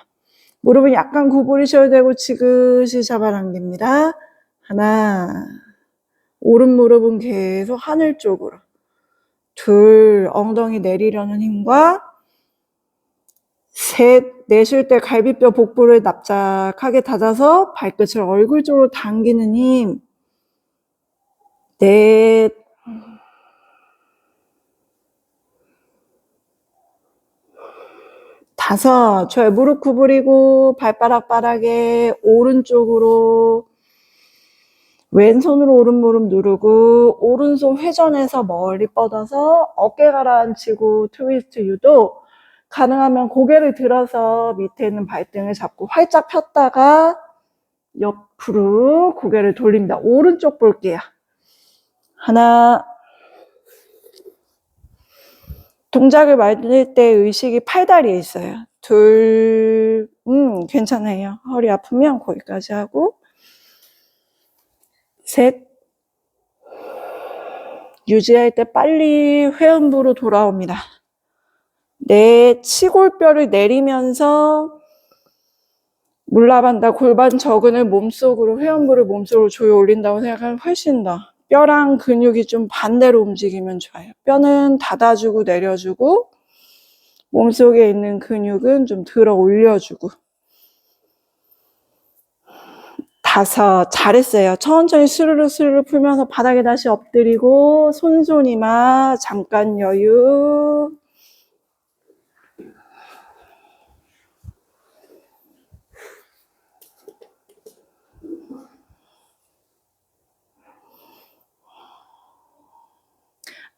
무릎은 약간 구부리셔야 되고 지그시 잡아당깁니다. 하나, 오른 무릎은 계속 하늘 쪽으로. 둘, 엉덩이 내리려는 힘과 셋, 내쉴 때 갈비뼈 복부를 납작하게 닫아서 발끝을 얼굴 쪽으로 당기는 힘. 넷, 다섯, 저의 무릎 구부리고 발바닥 바닥에 오른쪽으로 왼손으로 오른 무릎 누르고 오른손 회전해서 멀리 뻗어서 어깨 가라앉히고 트위스트 유도. 가능하면 고개를 들어서 밑에 있는 발등을 잡고 활짝 폈다가 옆으로 고개를 돌립니다. 오른쪽 볼게요. 하나, 동작을 만들 때 의식이 팔다리에 있어요. 둘, 괜찮아요. 허리 아프면 거기까지 하고, 셋, 유지할 때 빨리 회음부로 돌아옵니다. 넷, 치골뼈를 내리면서 물라반다 골반 저근을 몸속으로, 회음부를 몸속으로 조여 올린다고 생각하면 훨씬 더 뼈랑 근육이 좀 반대로 움직이면 좋아요. 뼈는 닫아주고 내려주고 몸속에 있는 근육은 좀 들어 올려주고. 다섯, 잘했어요. 천천히 스르르 스르르 풀면서 바닥에 다시 엎드리고 손손이마 잠깐 여유.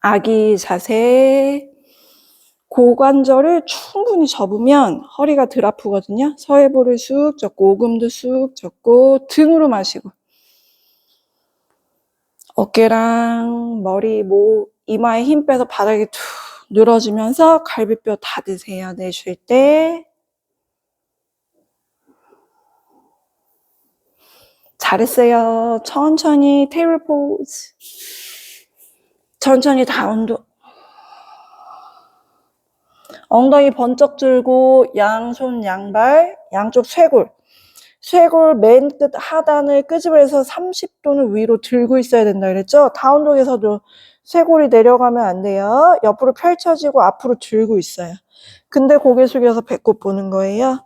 아기 자세. 고관절을 충분히 접으면 허리가 덜 아프거든요. 서해부를 쑥 접고 오금도 쑥 접고 등으로 마시고 어깨랑 머리, 목, 이마에 힘 빼서 바닥에 툭 늘어지면서 갈비뼈 닫으세요. 내쉴 때. 잘했어요. 천천히 테이블 포즈. 천천히 다운도. 엉덩이 번쩍 들고 양손 양발 양쪽 쇄골 맨 끝 하단을 끄집어내서 30도는 위로 들고 있어야 된다 그랬죠? 다운독에서도 쇄골이 내려가면 안 돼요. 옆으로 펼쳐지고 앞으로 들고 있어요. 근데 고개 숙여서 배꼽 보는 거예요.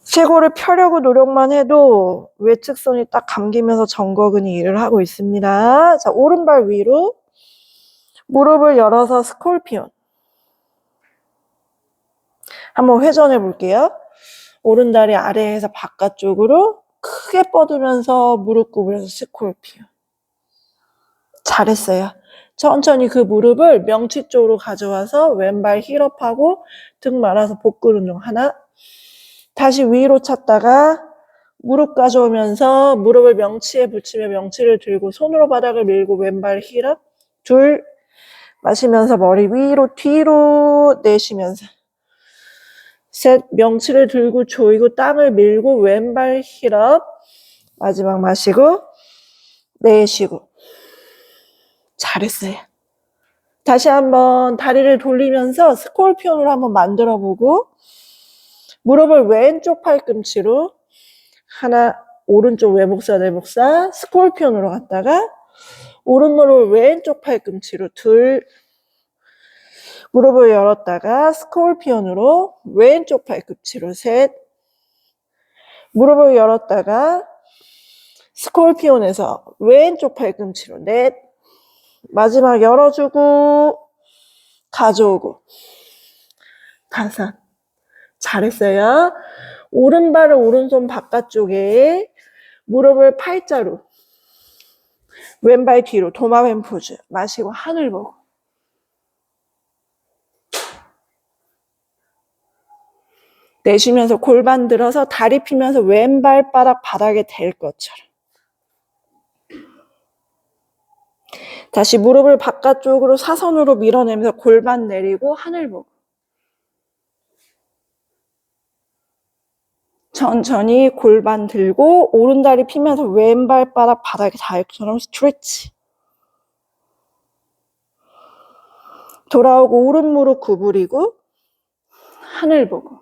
쇄골을 펴려고 노력만 해도 외측선이 딱 감기면서 정거근이 일을 하고 있습니다. 자, 오른발 위로 무릎을 열어서 스콜피온. 한번 회전해 볼게요. 오른다리 아래에서 바깥쪽으로 크게 뻗으면서 무릎 구부려서 스콜피온. 잘했어요. 천천히 그 무릎을 명치 쪽으로 가져와서 왼발 힐업하고 등 말아서 복근 운동 하나. 다시 위로 찼다가 무릎 가져오면서 무릎을 명치에 붙이며 명치를 들고 손으로 바닥을 밀고 왼발 힐업. 둘. 마시면서 머리 위로 뒤로 내쉬면서. 셋, 명치를 들고 조이고 땅을 밀고 왼발 힐업. 마지막 마시고 내쉬고. 잘했어요. 다시 한번 다리를 돌리면서 스콜피온으로 한번 만들어보고 무릎을 왼쪽 팔꿈치로 하나, 오른쪽 외목사 내목사 스콜피온으로 갔다가 오른무릎을 왼쪽 팔꿈치로 둘, 무릎을 열었다가 스콜피온으로 왼쪽 팔꿈치로 셋, 무릎을 열었다가 스콜피온에서 왼쪽 팔꿈치로 넷, 마지막 열어주고 가져오고 다섯. 잘했어요. 오른발을 오른손 바깥쪽에 무릎을 팔자로 왼발 뒤로 도마뱀 포즈 마시고 하늘 보고 내쉬면서 골반 들어서 다리 펴면서 왼발바닥 바닥에 댈 것처럼 다시 무릎을 바깥쪽으로 사선으로 밀어내면서 골반 내리고 하늘 보고 천천히 골반 들고 오른다리 펴면서 왼발바닥 바닥에 닿을 것처럼 스트레치 돌아오고 오른 무릎 구부리고 하늘 보고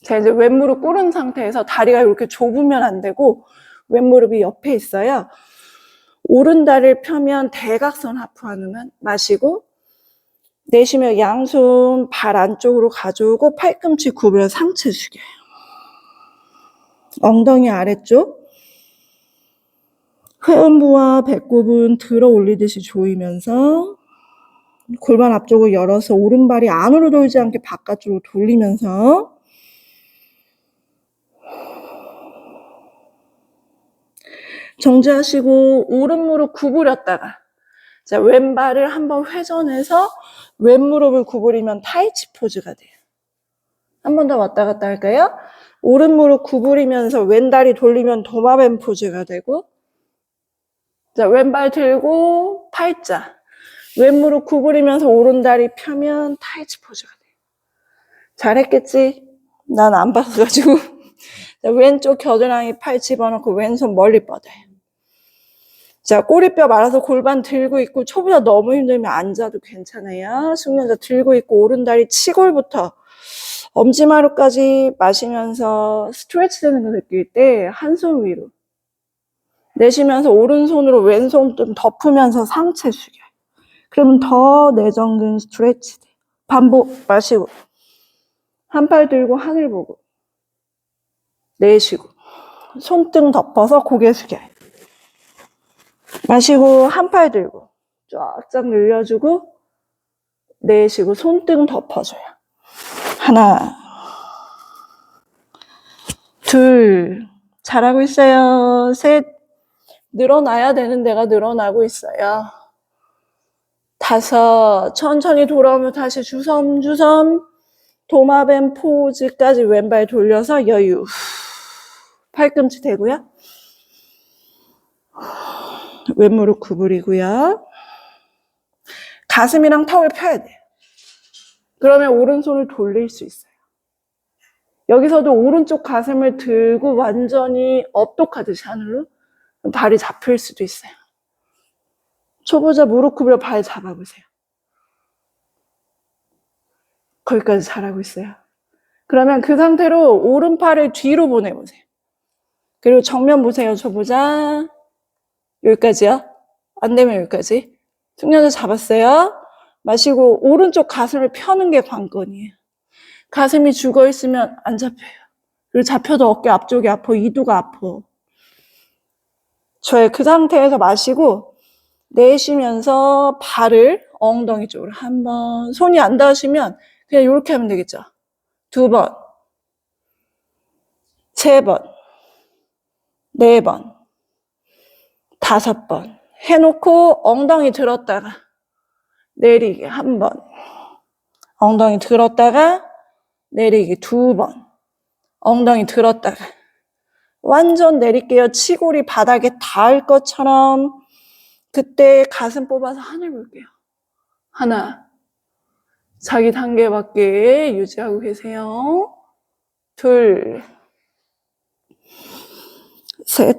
자, 이제 왼무릎 꿇은 상태에서 다리가 이렇게 좁으면 안 되고 왼무릎이 옆에 있어요. 오른 다리를 펴면 대각선 하프 한우만 마시고 내쉬며 양손 발 안쪽으로 가져오고 팔꿈치 구부려 상체 숙여요. 엉덩이 아래쪽 회음부와 배꼽은 들어 올리듯이 조이면서 골반 앞쪽을 열어서 오른발이 안으로 돌지 않게 바깥쪽으로 돌리면서 정지하시고 오른 무릎 구부렸다가 자, 왼발을 한번 회전해서 왼무릎을 구부리면 타이치 포즈가 돼요. 한 번 더 왔다 갔다 할까요? 오른 무릎 구부리면서 왼다리 돌리면 도마뱀 포즈가 되고 자, 왼발 들고 팔자 왼무릎 구부리면서 오른다리 펴면 타이치 포즈가 돼요. 잘했겠지? 난 안 봤어가지고. 왼쪽 겨드랑이 팔 집어넣고 왼손 멀리 뻗어요. 자, 꼬리뼈 말아서 골반 들고 있고 초보자 너무 힘들면 앉아도 괜찮아요. 숙련자 들고 있고 오른다리 치골부터 엄지마루까지 마시면서 스트레치 되는 거 느낄 때 한 손 위로 내쉬면서 오른손으로 왼손 좀 덮으면서 상체 숙여요. 그러면 더 내전근 스트레치 돼요. 반복 마시고 한 팔 들고 하늘 보고 내쉬고 손등 덮어서 고개 숙여요. 마시고 한 팔 들고 쫙쫙 늘려주고 내쉬고 손등 덮어줘요. 하나, 둘, 잘하고 있어요. 셋, 늘어나야 되는 데가 늘어나고 있어요. 다섯, 천천히 돌아오면 다시 주섬주섬 도마뱀 포즈까지 왼발 돌려서 여유. 팔꿈치 대고요. 왼무릎 구부리고요. 가슴이랑 턱을 펴야 돼요. 그러면 오른손을 돌릴 수 있어요. 여기서도 오른쪽 가슴을 들고 완전히 업독하듯이 하늘로 발이 잡힐 수도 있어요. 초보자 무릎 구부려 발 잡아보세요. 거기까지 잘하고 있어요. 그러면 그 상태로 오른팔을 뒤로 보내보세요. 그리고 정면 보세요. 초보자. 여기까지요. 안 되면 여기까지. 숙련자 잡았어요. 마시고 오른쪽 가슴을 펴는 게 관건이에요. 가슴이 죽어있으면 안 잡혀요. 그리고 잡혀도 어깨 앞쪽이 아파, 이두가 아파. 저의 그 상태에서 마시고 내쉬면서 발을 엉덩이 쪽으로 한 번, 손이 안 닿으시면 그냥 이렇게 하면 되겠죠. 두 번, 세 번, 네 번, 다섯 번 해놓고 엉덩이 들었다가 내리기 한 번, 엉덩이 들었다가 내리기 두 번, 엉덩이 들었다가 완전 내릴게요. 치골이 바닥에 닿을 것처럼. 그때 가슴 뽑아서 하늘 볼게요. 하나, 자기 단계밖에 유지하고 계세요. 둘, 셋,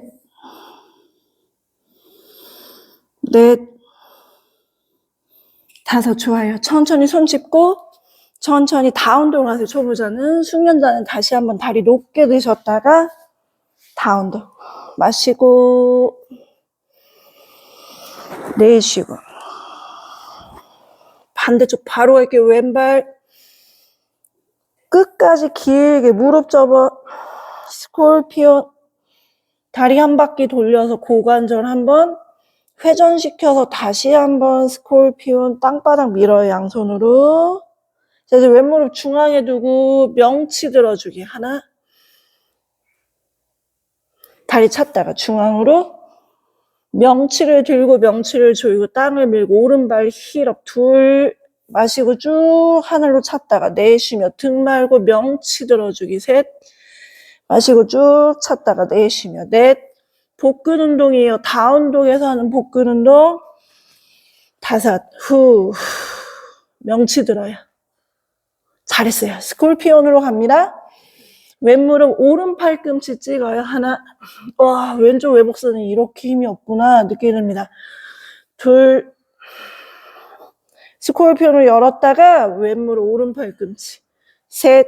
넷, 다섯. 좋아요. 천천히 손 짚고 천천히 다운독 하세요. 초보자는. 숙련자는 다시 한번 다리 높게 드셨다가 다운독 마시고 내쉬고 반대쪽 바로 갈게요. 왼발 끝까지 길게 무릎 접어 스콜피온 다리 한 바퀴 돌려서 고관절 한번 회전시켜서 다시 한번 스콜피온 땅바닥 밀어요. 양손으로. 자, 이제 왼무릎 중앙에 두고 명치 들어주기. 하나. 다리 찼다가 중앙으로 명치를 들고 명치를 조이고 땅을 밀고 오른발 힐업. 둘. 마시고 쭉 하늘로 찼다가 내쉬며 등 말고 명치 들어주기. 셋. 마시고 쭉 찼다가 내쉬며. 넷. 복근 운동이에요. 다운독에서 하는 복근 운동. 다섯. 후. 명치 들어요. 잘했어요. 스콜피온으로 갑니다. 왼무릎 오른 팔꿈치 찍어요. 하나. 와, 왼쪽 외복선은 이렇게 힘이 없구나 느끼됩니다. 둘. 스콜피온을 열었다가 왼무릎 오른 팔꿈치. 셋.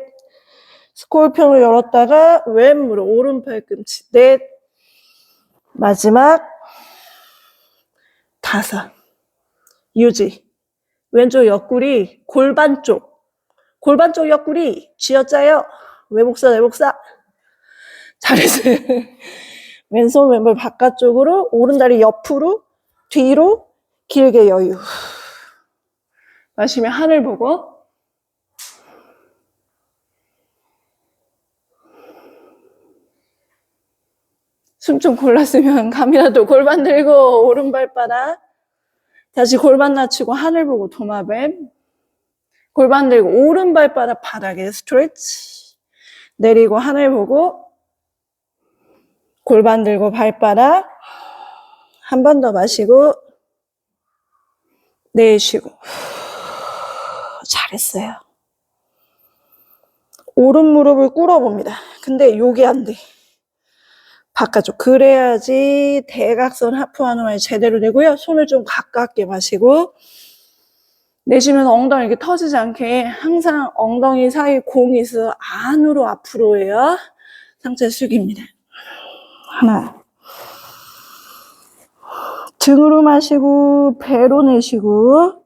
스콜피온을 열었다가 왼무릎 오른 팔꿈치. 넷. 마지막 다섯. 유지. 왼쪽 옆구리 골반 쪽 옆구리 쥐어짜요. 외복사. 잘했어요. 왼손 왼발 바깥쪽으로 오른다리 옆으로 뒤로 길게 여유. 마시면 하늘 보고 숨 좀 골랐으면 감이라도 골반 들고 오른발바닥 다시 골반 낮추고 하늘 보고 도마뱀 골반 들고 오른발바닥 바닥에 스트레치 내리고 하늘 보고 골반 들고 발바닥 한 번 더 마시고 내쉬고. 잘했어요. 오른 무릎을 꿇어봅니다. 근데 요게 안 돼. 바깥쪽. 그래야지 대각선 하프 한호흡이 제대로 되고요. 손을 좀 가깝게 마시고 내쉬면서 엉덩이 이렇게 터지지 않게 항상 엉덩이 사이 공이 있어 안으로 앞으로 해요. 상체 숙입니다. 하나. 등으로 마시고 배로 내쉬고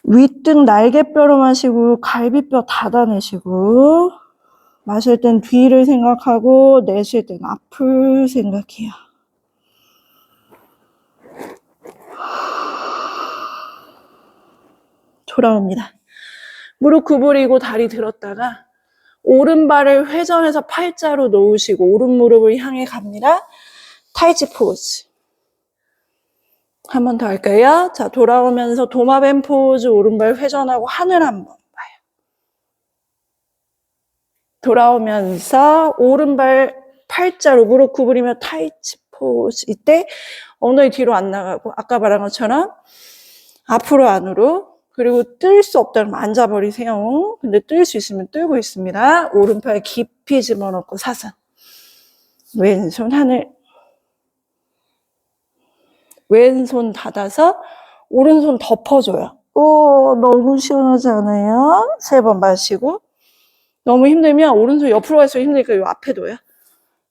윗등 날개뼈로 마시고 갈비뼈 닫아내시고 마실 땐 뒤를 생각하고 내쉴 땐 앞을 생각해요. 돌아옵니다. 무릎 구부리고 다리 들었다가 오른발을 회전해서 팔자로 놓으시고 오른 무릎을 향해 갑니다. 타이치 포즈. 한 번 더 할까요? 자, 돌아오면서 도마뱀 포즈 오른발 회전하고 하늘 한번 봐요. 돌아오면서 오른발 팔자로 무릎 구부리며 타이치 포즈. 이때 엉덩이 뒤로 안 나가고 아까 말한 것처럼 앞으로 안으로 그리고 뜰 수 없다면 앉아버리세요. 근데 뜰 수 있으면 뜨고 있습니다. 오른팔 깊이 집어넣고 사선. 왼손 하늘. 왼손 닫아서 오른손 덮어줘요. 오, 너무 시원하지 않아요? 3번 마시고. 너무 힘들면 오른손 옆으로 갈수록 힘드니까 요 앞에 둬요.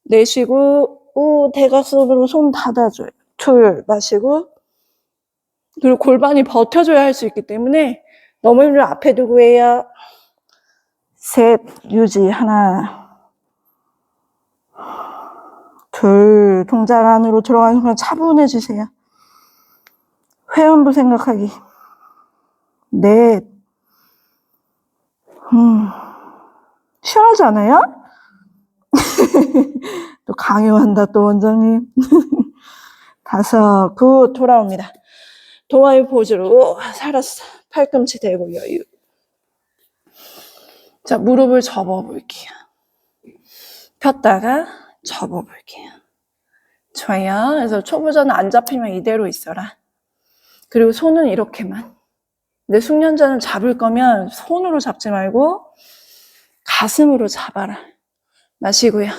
내쉬고, 오, 대각선으로 손 닫아줘요. 둘, 마시고. 그리고 골반이 버텨줘야 할 수 있기 때문에 너무 힘들면 앞에 두고 해요. 셋, 유지. 하나. 둘, 동작 안으로 들어가는 순간 차분해지세요. 회원부 생각하기. 넷. 시원하지 않아요? 또 강요한다 또 원장님. 5, 9 돌아옵니다. 동아리 포즈로 살았어. 팔꿈치 대고 여유. 자, 무릎을 접어볼게요. 폈다가 접어볼게요. 좋아요. 그래서 초보자는 안 잡히면 이대로 있어라. 그리고 손은 이렇게만. 근데 숙련자는 잡을 거면 손으로 잡지 말고 가슴으로 잡아라. 마시고요.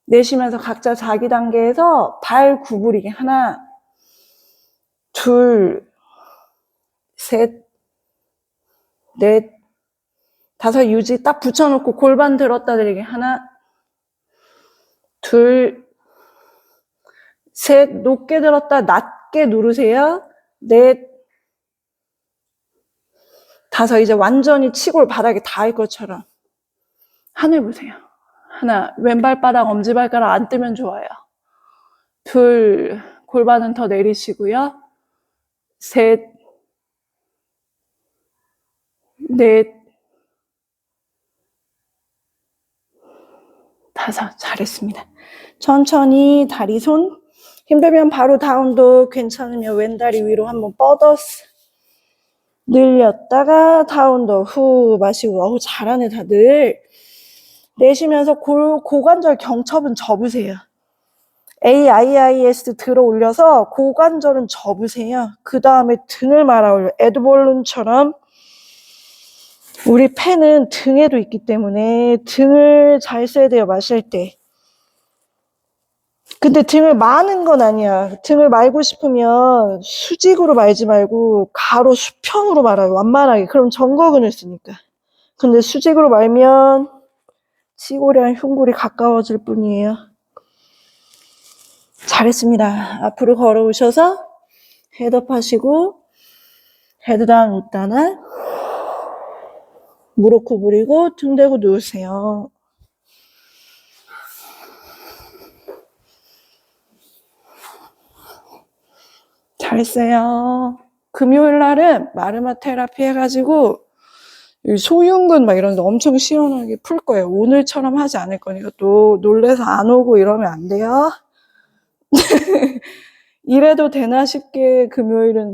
내쉬면서 각자 자기 단계에서 발 구부리기. 하나, 둘, 셋, 넷, 5 유지 딱 붙여놓고 골반 들었다 내리기. 하나, 둘, 셋, 높게 들었다 낮게 누르세요. 넷, 5 이제 완전히 치골 바닥에 닿을 것처럼 하늘 보세요. 하나, 왼발바닥 엄지발가락 안 뜨면 좋아요. 둘, 골반은 더 내리시고요. 셋, 넷, 5 잘했습니다. 천천히 다리 손 힘들면 바로 다운도 괜찮으면 왼다리 위로 한번 뻗어서 늘렸다가 다운도 후 마시고 어우 잘하네 다들. 내쉬면서 고관절 경첩은 접으세요. AIIS 들어 올려서 고관절은 접으세요. 그 다음에 등을 말아 올려. 에드볼룬처럼 우리 펜은 등에도 있기 때문에 등을 잘 써야 돼요. 마실 때. 근데 등을 마는 건 아니야. 등을 말고 싶으면 수직으로 말지 말고 가로 수평으로 말아요. 완만하게. 그럼 정거근을 쓰니까. 근데 수직으로 말면 치골이랑 흉골이 가까워질 뿐이에요. 잘했습니다. 앞으로 걸어오셔서 헤드업 하시고 헤드다운 웃다나 무릎 구부리고 등 대고 누우세요. 잘했어요. 금요일 날은 마르마 테라피 해가지고 소흉근 막 이런 데 엄청 시원하게 풀 거예요. 오늘처럼 하지 않을 거니까 또 놀래서 안 오고 이러면 안 돼요. 이래도 되나 싶게 금요일은